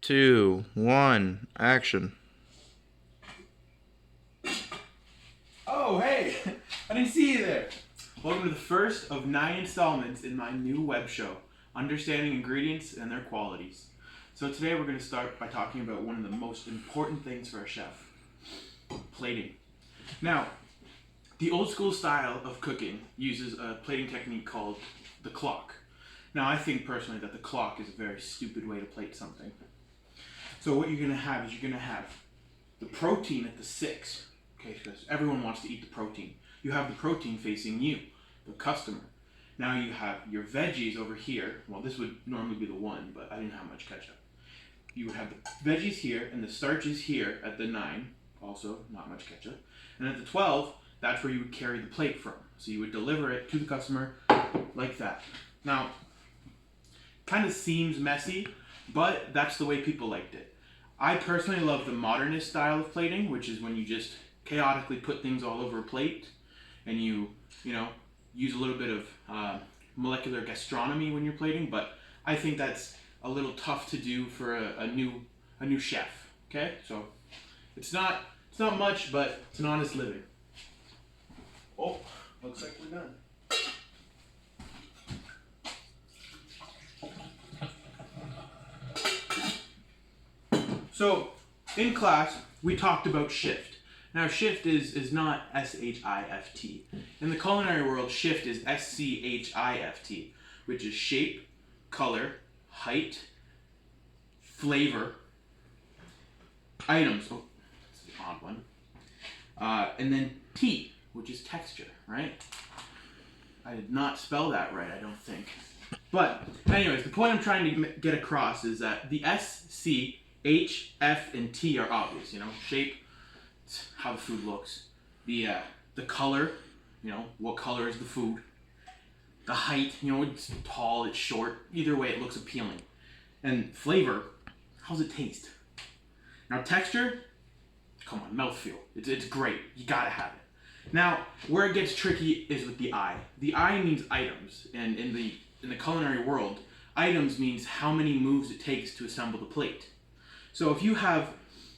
2, 1, action. Oh, hey! I didn't see you there. Welcome to the first of 9 installments in my new web show, Understanding Ingredients and Their Qualities. So today we're going to start by talking about one of the most important things for a chef, plating. Now, the old school style of cooking uses a plating technique called the clock. Now, I think personally that the clock is a very stupid way to plate something. So what you're going to have is you're going to have the protein at the 6, okay, because everyone wants to eat the protein. You have the protein facing you, the customer. Now you have your veggies over here. Well, this would normally be the 1, but I didn't have much ketchup. You would have the veggies here and the starches here at the 9, also not much ketchup. And at the 12, that's where you would carry the plate from. So you would deliver it to the customer like that. Now, kind of seems messy, but that's the way people liked it. I personally love the modernist style of plating, which is when you just chaotically put things all over a plate and you use a little bit of molecular gastronomy when you're plating, but I think that's a little tough to do for a new chef. Okay, so it's not much, but it's an honest living. Oh, looks like we're done. So in class we talked about shift. Now shift is not S-H-I-F-T. In the culinary world, shift is S-C-H-I-F-T, which is shape, color, height, flavor, items. Oh, that's an odd one. And then T, which is texture, right? I did not spell that right, I don't think. But anyways, the point I'm trying to get across is that the S, C, H, F, and T are obvious. Shape, it's how the food looks. The color, what color is the food. The height, it's tall, it's short. Either way, it looks appealing. And flavor, how's it taste? Now texture, come on, mouthfeel. It's great. You gotta have it. Now, where it gets tricky is with the I. The I means items, and in the culinary world, items means how many moves it takes to assemble the plate. So if you have,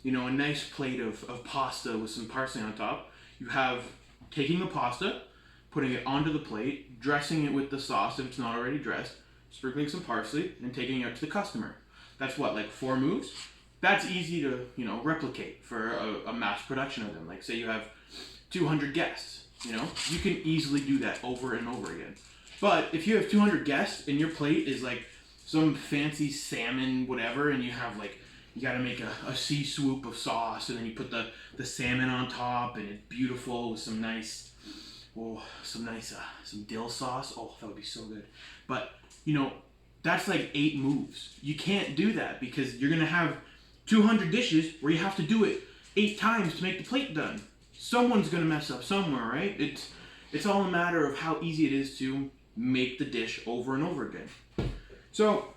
a nice plate of pasta with some parsley on top, you have taking the pasta, putting it onto the plate, dressing it with the sauce if it's not already dressed, sprinkling some parsley, and taking it out to the customer. That's what, like 4 moves? That's easy to, replicate for a mass production of them. Like say you have 200 guests, you can easily do that over and over again. But if you have 200 guests and your plate is like some fancy salmon whatever, and you have like, you gotta make a sea swoop of sauce, and then you put the salmon on top, and it's beautiful with some dill sauce. Oh, that would be so good. But, that's like 8 moves. You can't do that because you're gonna have 200 dishes where you have to do it 8 times to make the plate done. Someone's gonna mess up somewhere, right? It's all a matter of how easy it is to make the dish over and over again. So,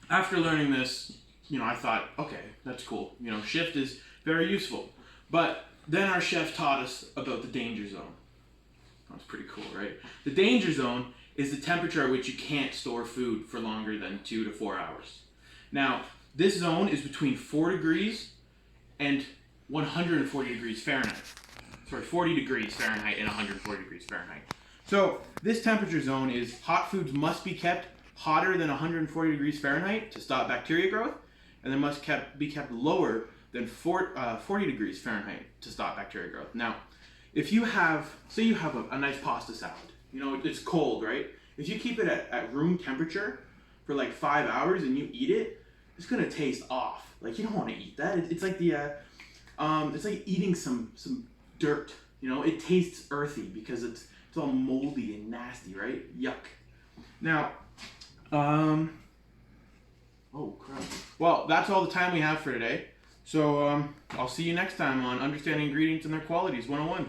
after learning this, I thought, okay, that's cool. Shift is very useful. But then our chef taught us about the danger zone. That's pretty cool, right? The danger zone is the temperature at which you can't store food for longer than 2 to 4 hours. Now, this zone is between 4 degrees and 140 degrees Fahrenheit. Sorry, 40 degrees Fahrenheit and 140 degrees Fahrenheit. So this temperature zone is hot foods must be kept hotter than 140 degrees Fahrenheit to stop bacteria growth, and they must be kept lower than 40 degrees Fahrenheit to stop bacteria growth. Now, if you have, say you have a nice pasta salad, it's cold, right? If you keep it at room temperature for like 5 hours and you eat it, it's gonna taste off. Like, you don't want to eat that. It's like it's like eating some dirt. It tastes earthy because it's all moldy and nasty, right? Yuck. Now, oh crap. Well, that's all the time we have for today. So I'll see you next time on Understanding Ingredients and Their Qualities 101.